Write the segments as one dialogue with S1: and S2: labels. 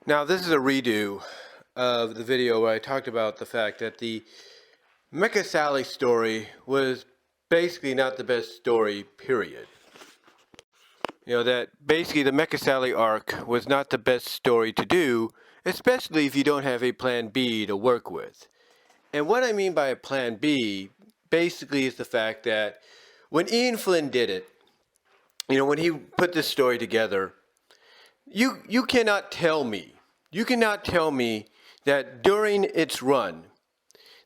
S1: Now, this is a redo of the video where I talked about the fact that the Mecha Sally story was basically not the best story, period. That basically the Mecha Sally arc was not the best story to do, especially if you don't have a plan B to work with. And what I mean by a plan B basically is the fact that when Ian Flynn did it, when he put this story together, you cannot tell me that during its run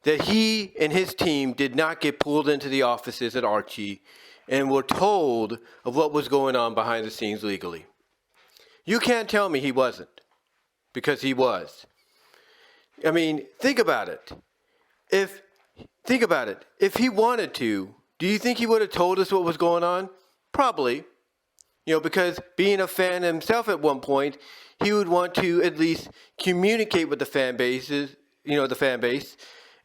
S1: that he and his team did not get pulled into the offices at Archie and were told of what was going on behind the scenes legally. You can't tell me he wasn't, because he was. I mean, think about it. If he wanted to, do you think he would have told us what was going on? Probably. Because being a fan himself at one point, he would want to at least communicate with the fan base,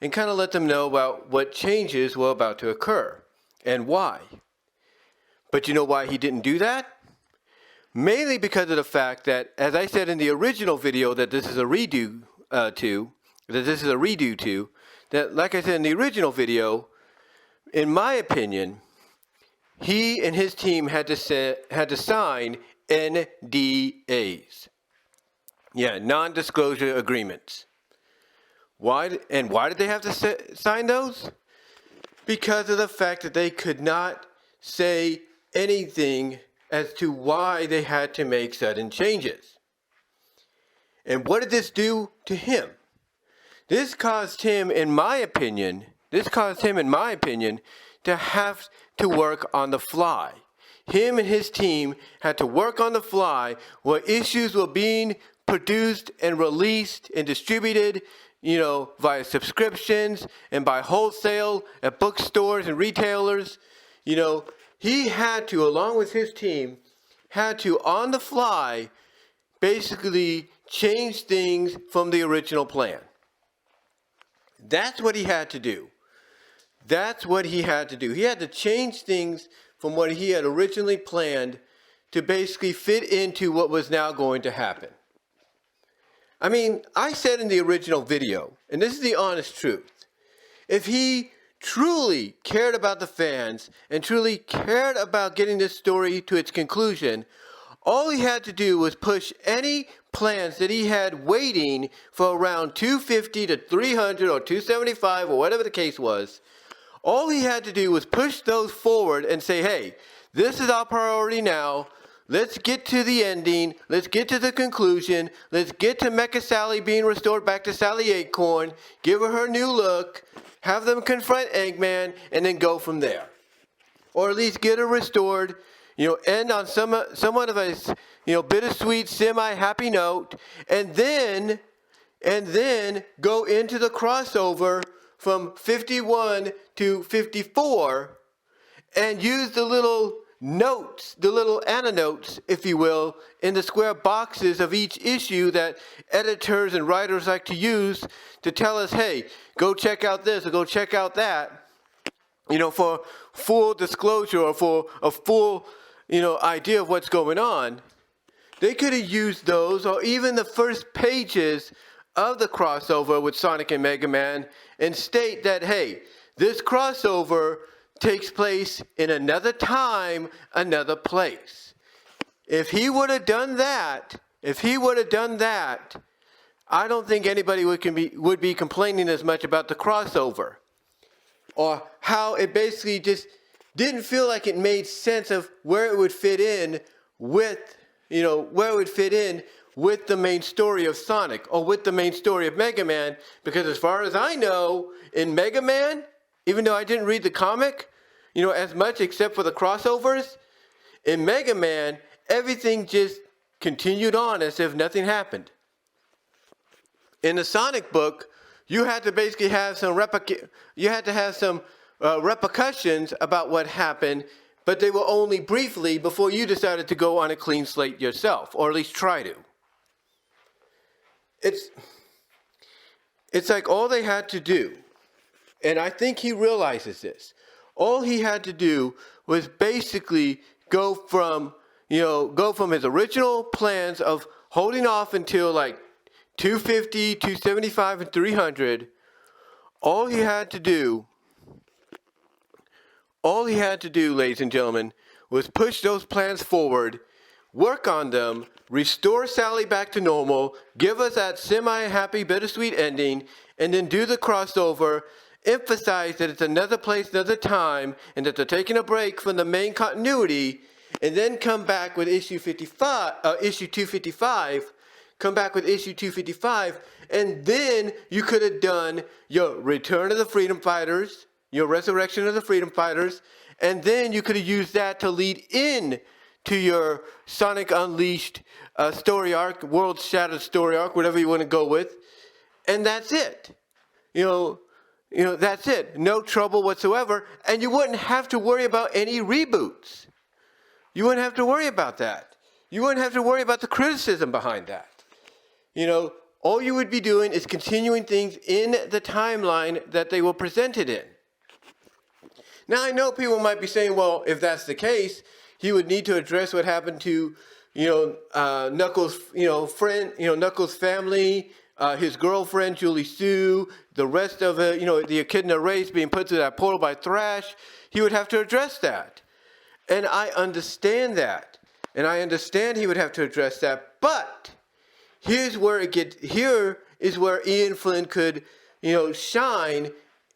S1: and kind of let them know about what changes were about to occur and why. But you know why he didn't do that? Mainly because of the fact that, as I said in the original video that this is a redo to, that like I said in the original video, in my opinion, he and his team had to sign NDAs. Yeah, non-disclosure agreements. Why did they have to sign those? Because of the fact that they could not say anything as to why they had to make sudden changes. And what did this do to him? This caused him, in my opinion, to have to work on the fly. Him and his team had to work on the fly where issues were being produced and released and distributed, via subscriptions and by wholesale at bookstores and retailers. He had to, along with his team, on the fly, basically change things from the original plan. That's what he had to do. He had to change things from what he had originally planned to basically fit into what was now going to happen. I mean, I said in the original video, and this is the honest truth, if he truly cared about the fans and truly cared about getting this story to its conclusion, all he had to do was push any plans that he had waiting for around 250 to 300 or 275 or whatever the case was. All he had to do was push those forward and say, hey, this is our priority now. Let's get to the ending. Let's get to the conclusion. Let's get to Mecha Sally being restored back to Sally Acorn. Give her new look. Have them confront Eggman and then go from there. Or at least get her restored. End on somewhat of a bittersweet, semi-happy note. And then go into the crossover from 51 to 54 and use the little notes, the little annotates, if you will, in the square boxes of each issue that editors and writers like to use to tell us, hey, go check out this or go check out that, for full disclosure or for a full, idea of what's going on. They could have used those or even the first pages of the crossover with Sonic and Mega Man and state that, hey, this crossover takes place in another time, another place. If he would have done that, I don't think anybody would be complaining as much about the crossover, or how it basically just didn't feel like it made sense of where it would fit in with, with the main story of Sonic or with the main story of Mega Man. Because as far as I know, in Mega Man, even though I didn't read the comic, as much except for the crossovers, in Mega Man, everything just continued on as if nothing happened. In the Sonic book, you had to basically have some repercussions about what happened, but they were only briefly before you decided to go on a clean slate yourself, or at least try to. It's like all they had to do, and I think he realizes this, all he had to do was basically go from, go from his original plans of holding off until like 250, 275, and 300. All he had to do, ladies and gentlemen, was push those plans forward, work on them, restore Sally back to normal, give us that semi-happy, bittersweet ending, and then do the crossover, emphasize that it's another place, another time, and that they're taking a break from the main continuity, and then come back with issue 255, and then you could have done your Return of the Freedom Fighters, your Resurrection of the Freedom Fighters, and then you could have used that to lead in to your Sonic Unleashed story arc, World Shattered story arc, whatever you want to go with, and that's it. That's it. No trouble whatsoever, and you wouldn't have to worry about any reboots. You wouldn't have to worry about that. You wouldn't have to worry about the criticism behind that. All you would be doing is continuing things in the timeline that they were presented in. Now, I know people might be saying, well, if that's the case, he would need to address what happened to, Knuckles, Knuckles' family, his girlfriend, Julie Sue, the rest of the Echidna race being put through that portal by Thrash. He would have to address that. And I understand that. And I understand he would have to address that. But here is where Ian Flynn could, shine,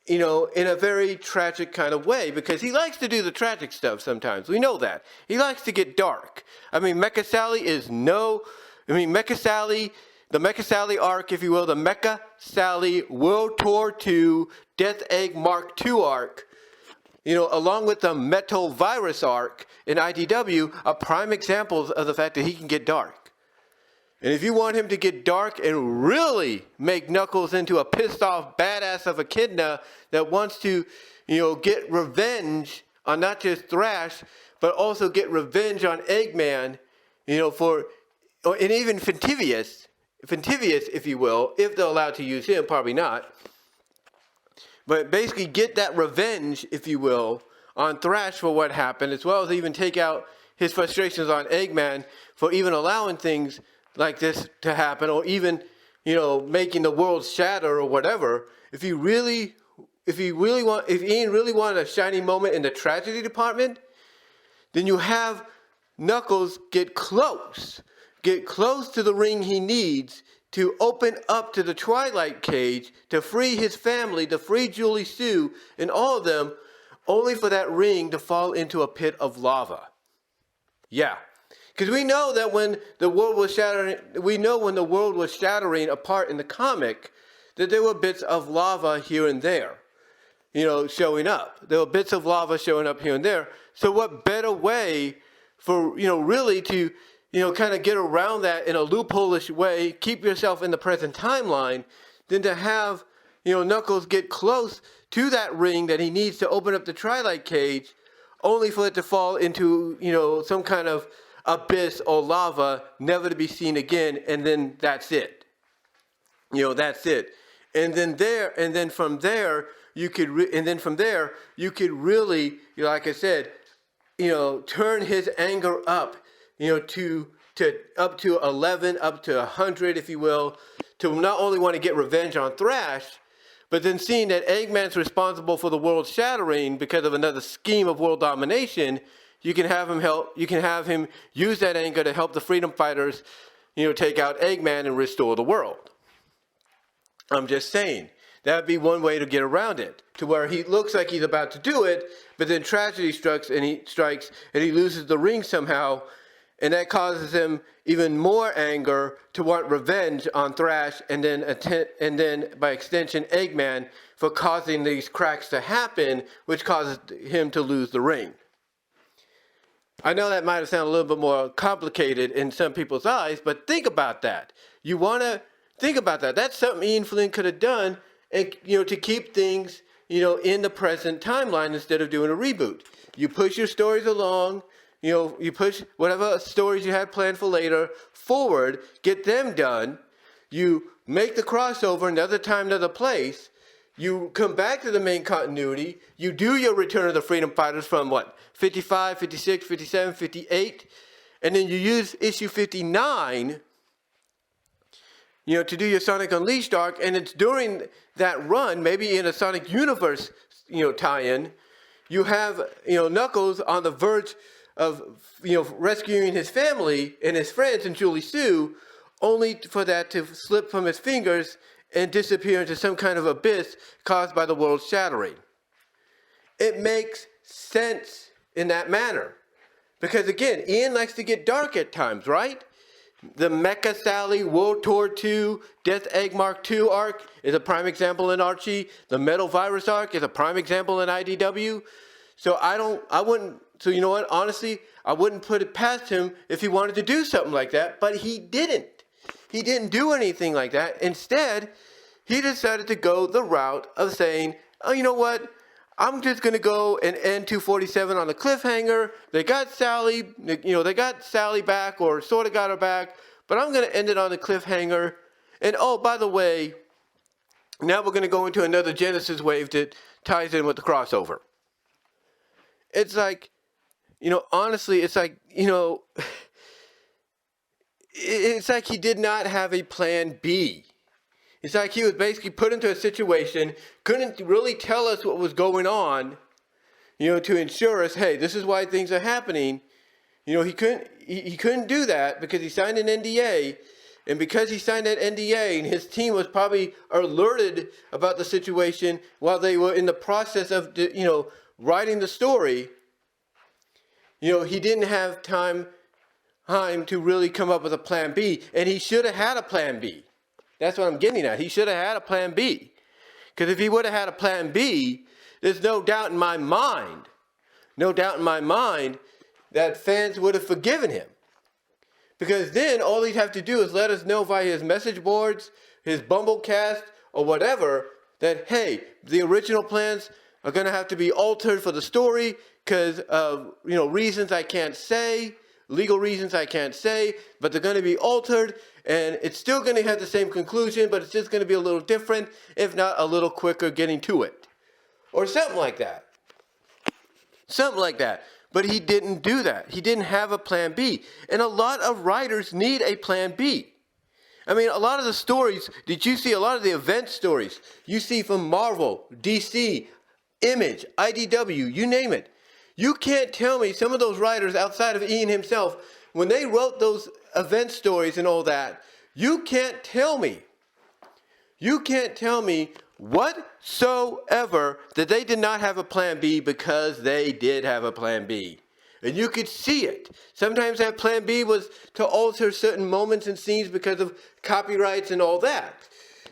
S1: in a very tragic kind of way, because he likes to do the tragic stuff sometimes. We know that. He likes to get dark. I mean, Mecha Sally the Mecha Sally arc, if you will, the Mecha Sally World Tour II Death Egg Mark II arc, along with the Metal Virus arc in IDW, are prime examples of the fact that he can get dark. And if you want him to get dark and really make Knuckles into a pissed off badass of Echidna that wants to, get revenge on not just Thrash, but also get revenge on Eggman, and even Fentivius, if you will, if they're allowed to use him, probably not. But basically get that revenge, if you will, on Thrash for what happened, as well as even take out his frustrations on Eggman for even allowing things like this to happen, or even, making the world shatter or whatever. If Ian really wanted a shining moment in the tragedy department, then you have Knuckles get close to the ring he needs to open up to the Twilight Cage, to free his family, to free Julie Sue and all of them, only for that ring to fall into a pit of lava. Yeah. Because we know that when the world was shattering apart in the comic, that there were bits of lava here and there, showing up. There were bits of lava showing up here and there. So what better way for, really to, kind of get around that in a loophole-ish way, keep yourself in the present timeline, than to have, Knuckles get close to that ring that he needs to open up the Twilight Cage, only for it to fall into, some kind of abyss or lava, never to be seen again, and then that's it. That's it. And then from there you could really, like I said, turn his anger up, to up to 11, up to 100, if you will, to not only want to get revenge on Thrash, but then seeing that Eggman's responsible for the world shattering because of another scheme of world domination, you can have him use that anger to help the Freedom Fighters, take out Eggman and restore the world. I'm just saying, that would be one way to get around it, to where he looks like he's about to do it, but then tragedy strikes and he loses the ring somehow, and that causes him even more anger to want revenge on Thrash, and then by extension Eggman, for causing these cracks to happen, which causes him to lose the ring. I know that might have sounded a little bit more complicated in some people's eyes, but think about that. You want to think about that. That's something Ian Flynn could have done, and to keep things, in the present timeline instead of doing a reboot. You push your stories along, you push whatever stories you had planned for later forward, get them done. You make the crossover another time, another place. You come back to the main continuity. You do your Return of the Freedom Fighters from 55, 56, 57, 58. and then you use issue 59, to do your Sonic Unleashed arc, and it's during that run, maybe in a Sonic Universe, tie-in, you have, Knuckles on the verge of, rescuing his family and his friends and Julie Sue, only for that to slip from his fingers and disappear into some kind of abyss caused by the world shattering. It makes sense in that manner. Because again, Ian likes to get dark at times, right? The Mecha Sally World Tour 2 Death Egg Mark II arc is a prime example in Archie. The Metal Virus arc is a prime example in IDW. So you know what, honestly, I wouldn't put it past him if he wanted to do something like that, but he didn't. He didn't do anything like that. Instead, he decided to go the route of saying, oh, you know what? I'm just going to go and end 247 on a cliffhanger. They got Sally, they got Sally back, or sort of got her back, but I'm going to end it on a cliffhanger. And oh, by the way, now we're going to go into another Genesis wave that ties in with the crossover. It's like, honestly, it's like, it's like he did not have a plan B. It's like he was basically put into a situation, couldn't really tell us what was going on, to ensure us, hey, this is why things are happening. He couldn't do that because he signed an NDA, and because he signed that NDA and his team was probably alerted about the situation while they were in the process of, writing the story, he didn't have time to really come up with a plan B, and he should have had a plan B. That's what I'm getting at. He should have had a plan B. Because if he would have had a plan B, there's no doubt in my mind that fans would have forgiven him. Because then all he'd have to do is let us know via his message boards, his Bumblecast, or whatever, that, hey, the original plans are going to have to be altered for the story because of, reasons I can't say, legal reasons I can't say, but they're going to be altered, and it's still going to have the same conclusion, but it's just going to be a little different, if not a little quicker getting to it. Or something like that. Something like that. But he didn't do that. He didn't have a plan B. And a lot of writers need a plan B. I mean, a lot of the stories that you see, a lot of the event stories you see from Marvel, DC, Image, IDW, you name it. You can't tell me some of those writers outside of Ian himself, when they wrote those event stories and all that, you can't tell me whatsoever that they did not have a plan B, because they did have a plan B. And you could see it. Sometimes that plan B was to alter certain moments and scenes because of copyrights and all that.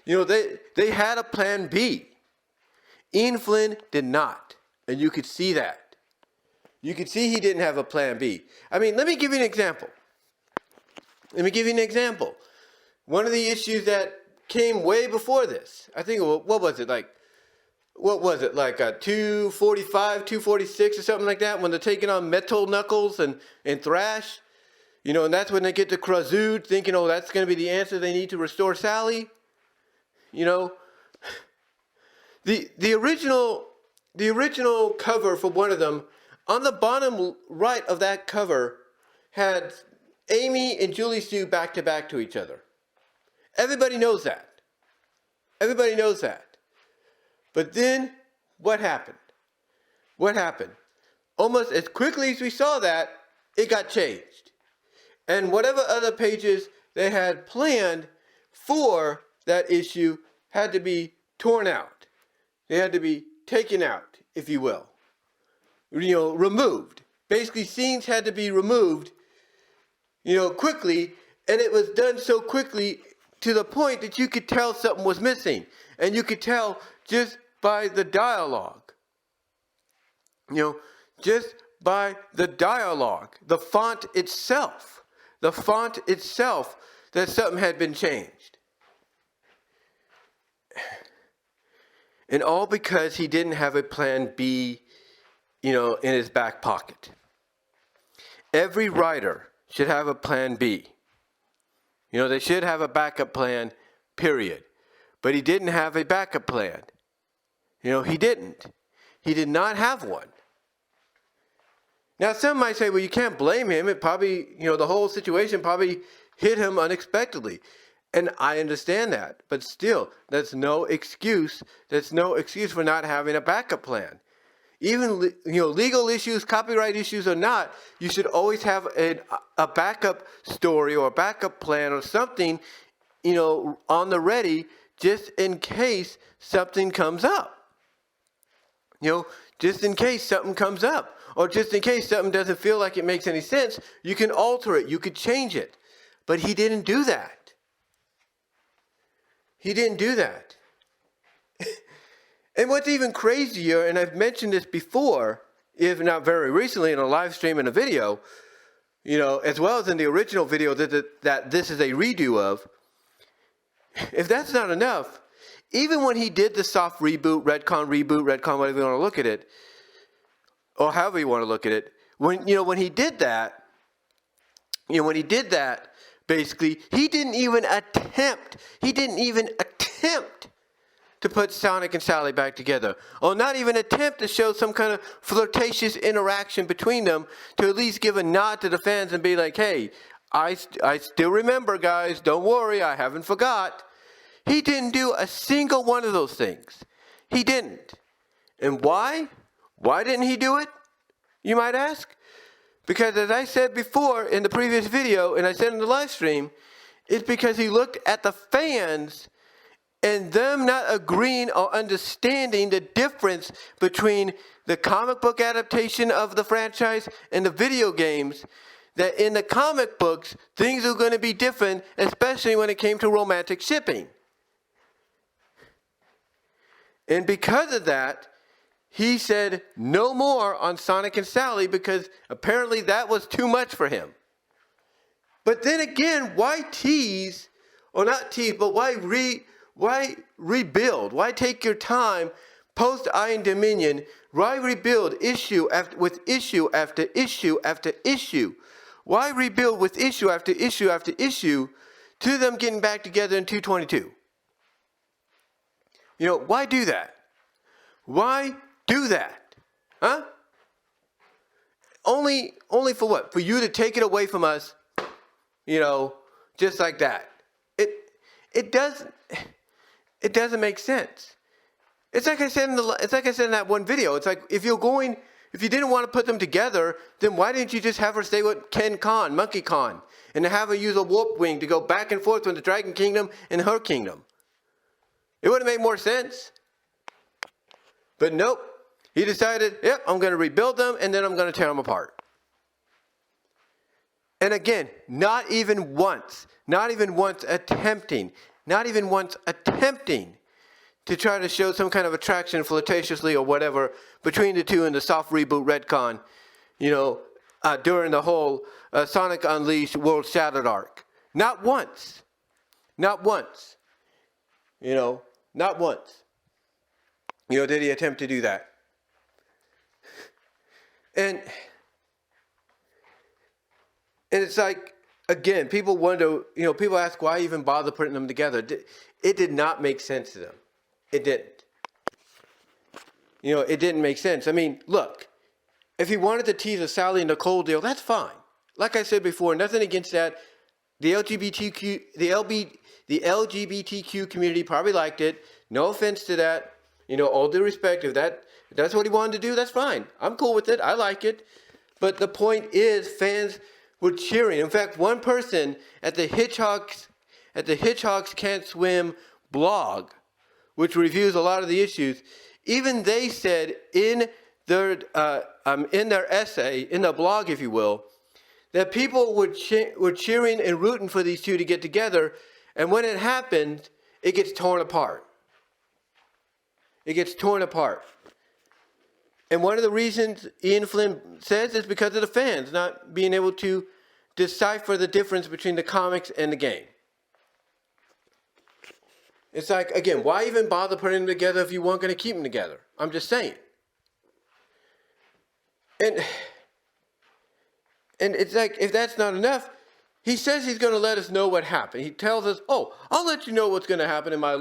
S1: They had a plan B. Ian Flynn did not. And you could see that. You could see he didn't have a plan B. I mean, let me give you an example. One of the issues that came way before this, I think, what was it, like 245, 246 or something like that, when they're taking on Metal Knuckles and Thrash, and that's when they get to Krazood, thinking, oh, that's going to be the answer they need to restore Sally. The original cover for one of them, on the bottom right of that cover, had Amy and Julie Sue back to back to each other. Everybody knows that. But then, what happened? Almost as quickly as we saw that, it got changed. And whatever other pages they had planned for that issue had to be torn out. They had to be taken out, if you will. Removed. Basically, scenes had to be removed, quickly, and it was done so quickly to the point that you could tell something was missing. And you could tell just by the dialogue. Just by the dialogue. The font itself, that something had been changed. And all because he didn't have a plan B, in his back pocket. Every writer should have a plan B. They should have a backup plan, period. But he didn't have a backup plan. He didn't. He did not have one. Now, some might say, well, you can't blame him. It probably, the whole situation probably hit him unexpectedly. And I understand that. But still, that's no excuse. That's no excuse for not having a backup plan. Even, legal issues, copyright issues or not, you should always have a backup story or a backup plan or something, on the ready just in case something comes up. Just in case something comes up. Or just in case something doesn't feel like it makes any sense, you can alter it, you could change it. But he didn't do that. He didn't do that. And what's even crazier, and I've mentioned this before, if not very recently in a live stream and a video, as well as in the original video that this is a redo of, if that's not enough, even when he did the soft reboot, retcon, whatever you want to look at it, or however you want to look at it, when he did that, basically, he didn't even attempt to put Sonic and Sally back together, or not even attempt to show some kind of flirtatious interaction between them, to at least give a nod to the fans and be like, hey, I still remember, guys, don't worry, I haven't forgot. He didn't do a single one of those things. He didn't. And why? Why didn't he do it, you might ask? Because as I said before in the previous video, and I said in the live stream, it's because he looked at the fans and them not agreeing or understanding the difference between the comic book adaptation of the franchise and the video games, that in the comic books, things are going to be different, especially when it came to romantic shipping. And because of that, he said no more on Sonic and Sally, because apparently that was too much for him. But then again, why tease, or not tease, but why rebuild? Why take your time post Iron Dominion? Why rebuild issue after issue after issue after issue? Why rebuild with issue after issue after issue to them getting back together in 222? Why do that? Why do that? Huh? Only for what? For you to take it away from us, just like that. It doesn't make sense. It's like I said in that one video. It's like if you didn't want to put them together, then why didn't you just have her stay with Ken Khan, Monkey Khan, and have her use a warp wing to go back and forth with the Dragon Kingdom and her kingdom? It would have made more sense. But nope. He decided, yep, I'm going to rebuild them, and then I'm going to tear them apart. And again, not even once attempting to try to show some kind of attraction flirtatiously or whatever between the two in the soft reboot retcon, during the whole Sonic Unleashed World Shattered arc. Not once. Not once. Not once. Did he attempt to do that? And it's like, again, people wonder, people ask why even bother putting them together. It did not make sense to them. It didn't. It didn't make sense. I mean, look, if he wanted to tease a Sally and Nicole deal, that's fine. Like I said before, nothing against that. The LGBTQ community probably liked it. No offense to that. All due respect, if that's what he wanted to do, that's fine. I'm cool with it. I like it. But the point is, fans were cheering. In fact, one person at the Hitchhawks Can't Swim blog, which reviews a lot of the issues, even they said in their essay, in the blog, if you will, that people were cheering and rooting for these two to get together, and when it happens, it gets torn apart. It gets torn apart. And one of the reasons Ian Flynn says is because of the fans not being able to decipher the difference between the comics and the game. It's like, again, why even bother putting them together if you weren't going to keep them together? I'm just saying. And it's like, if that's not enough, he says he's going to let us know what happened. He tells us, I'll let you know what's going to happen in my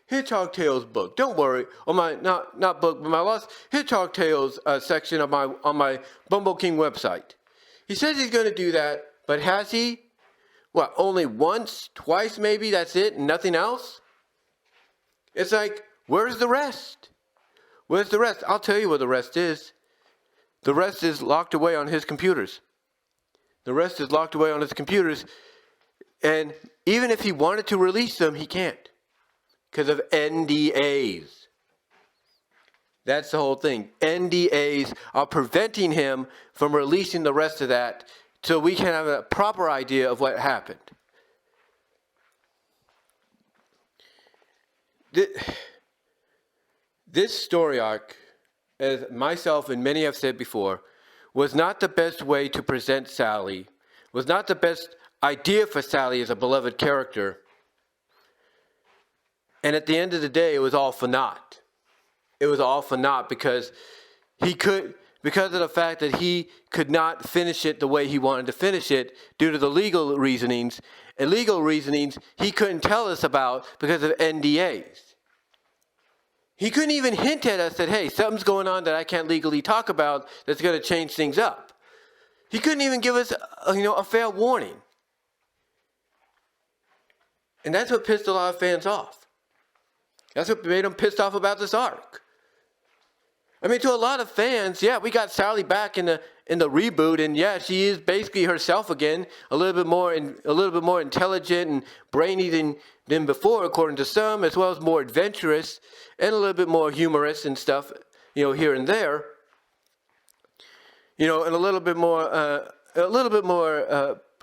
S1: Hedgehog Tales book. Don't worry, on my not book, but my last Hedgehog Tales section of on my Bumble King website. He says he's going to do that, but has he? What, only once, twice maybe? That's it, and nothing else? It's like, where's the rest? Where's the rest? I'll tell you where the rest is. The rest is locked away on his computers. The rest is locked away on his computers, and even if he wanted to release them, he can't. Because of NDAs. That's the whole thing. NDAs are preventing him from releasing the rest of that so we can have a proper idea of what happened. This story arc, as myself and many have said before, was not the best way to present Sally, was not the best idea for Sally as a beloved character. And at the end of the day, it was all for naught. It was all for naught because because of the fact that he could not finish it the way he wanted to finish it due to the legal reasonings. And legal reasonings he couldn't tell us about because of NDAs. He couldn't even hint at us that, hey, something's going on that I can't legally talk about that's going to change things up. He couldn't even give us a fair warning. And that's what pissed a lot of fans off. That's what made them pissed off about this arc. I mean, to a lot of fans, yeah, we got Sally back in the reboot, and yeah, she is basically herself again, a little bit more intelligent and brainy than before, according to some, as well as more adventurous and a little bit more humorous and stuff, here and there. And a little bit more,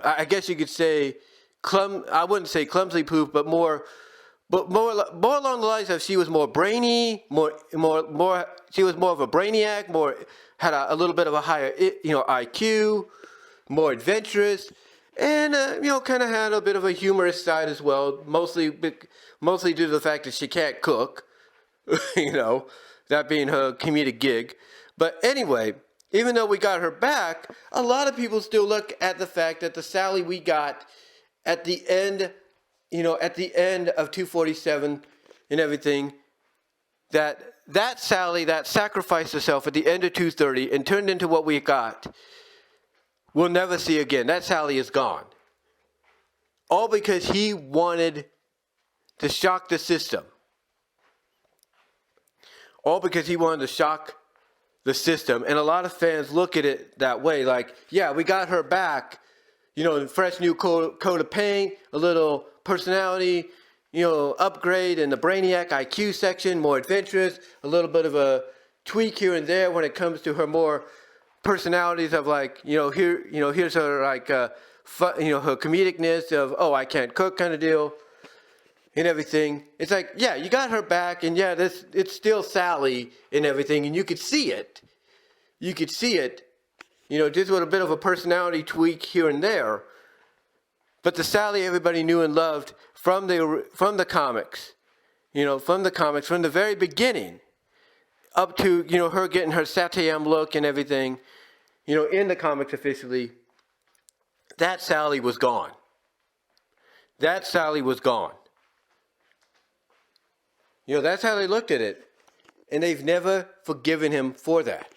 S1: I guess you could say, I wouldn't say clumsily poofed, but more along the lines of she was more brainy, she was more of a brainiac, had a little bit of a higher, IQ, more adventurous, and kind of had a bit of a humorous side as well, mostly due to the fact that she can't cook, that being her comedic gig. But anyway, even though we got her back, a lot of people still look at the fact that the Sally we got at the end of 247 and everything, that Sally that sacrificed herself at the end of 230 and turned into what we got, we'll never see again. That Sally is gone. All because he wanted to shock the system. All because he wanted to shock the system. And a lot of fans look at it that way, like, yeah, we got her back, fresh new coat of paint, a little personality, upgrade in the Brainiac IQ section, more adventurous, a little bit of a tweak here and there when it comes to her more personalities of here's her her comedicness of, oh, I can't cook kind of deal and everything. It's like, yeah, you got her back, and yeah, it's still Sally and everything, and you could see it. Just with a bit of a personality tweak here and there. But the Sally everybody knew and loved from the comics, from the very beginning, up to her getting her Satyam look and everything, in the comics officially, that Sally was gone. That Sally was gone. That's how they looked at it, and they've never forgiven him for that.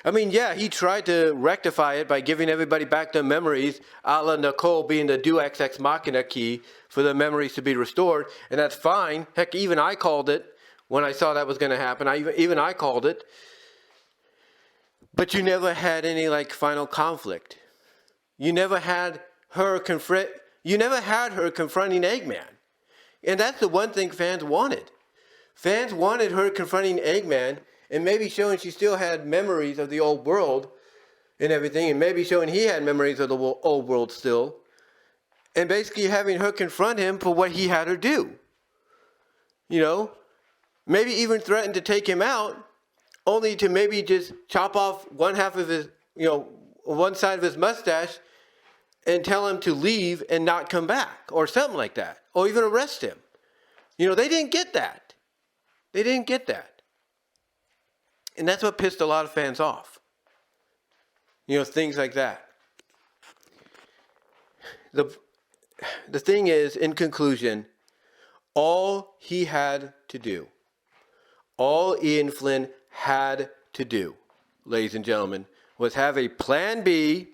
S1: I mean, yeah, he tried to rectify it by giving everybody back their memories, a la Nicole being the Deus Ex Machina key for the memories to be restored, and that's fine. Heck, even I called it when I saw that was going to happen. Even I called it. But you never had any final conflict. You never had her confronting Eggman, and that's the one thing fans wanted. Fans wanted her confronting Eggman, and maybe showing she still had memories of the old world and everything, and maybe showing he had memories of the old world still, and basically having her confront him for what he had her do. Maybe even threaten to take him out, only to maybe just chop off one half of his, one side of his mustache and tell him to leave and not come back, or something like that, or even arrest him. They didn't get that. They didn't get that. And that's what pissed a lot of fans off. Things like that. The thing is, in conclusion, All he had to do, all Ian Flynn had to do, ladies and gentlemen, was have a plan B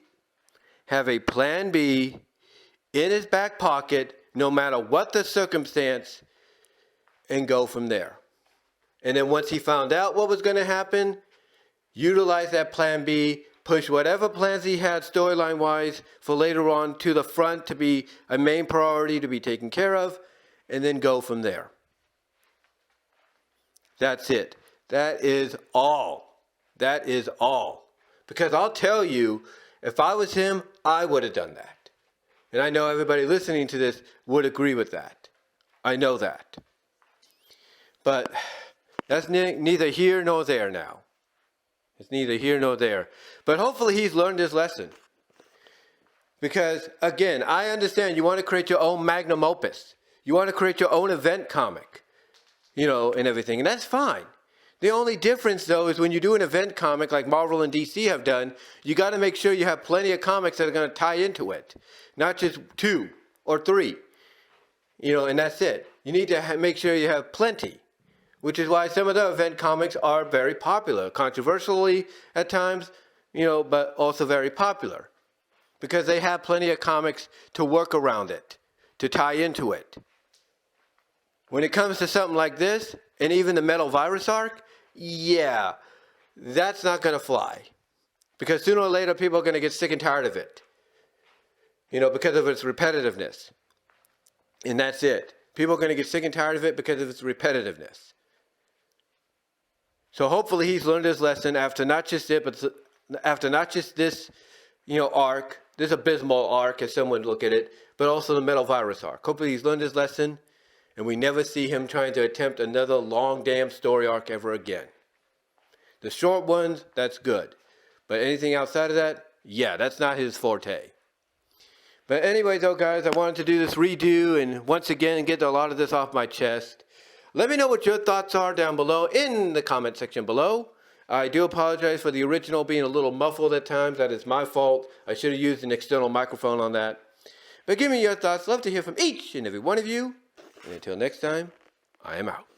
S1: in his back pocket, no matter what the circumstance, and go from there. And then once he found out what was going to happen, utilize that plan B, push whatever plans he had storyline-wise for later on to the front to be a main priority to be taken care of, and then go from there. That's it. That is all. That is all. Because I'll tell you, if I was him, I would have done that. And I know everybody listening to this would agree with that. I know that. But that's neither here nor there now. It's neither here nor there. But hopefully he's learned his lesson. Because, again, I understand you want to create your own magnum opus. You want to create your own event comic, and everything. And that's fine. The only difference, though, is when you do an event comic like Marvel and DC have done, you got to make sure you have plenty of comics that are going to tie into it. Not just 2 or 3. And that's it. You need to make sure you have plenty. Which is why some of the event comics are very popular. Controversially at times, but also very popular. Because they have plenty of comics to work around it, to tie into it. When it comes to something like this, and even the Metal Virus arc, yeah, that's not going to fly. Because sooner or later, people are going to get sick and tired of it. Because of its repetitiveness. And that's it. People are going to get sick and tired of it because of its repetitiveness. So hopefully he's learned his lesson after not just it, but after not just this, arc, this abysmal arc, as some would look at it, but also the Metal Virus arc. Hopefully he's learned his lesson, and we never see him trying to attempt another long damn story arc ever again. The short ones, that's good. But anything outside of that, yeah, that's not his forte. But anyway, though, guys, I wanted to do this redo and once again get a lot of this off my chest. Let me know what your thoughts are down below in the comment section below. I do apologize for the original being a little muffled at times. That is my fault. I should have used an external microphone on that. But give me your thoughts. Love to hear from each and every one of you. And until next time, I am out.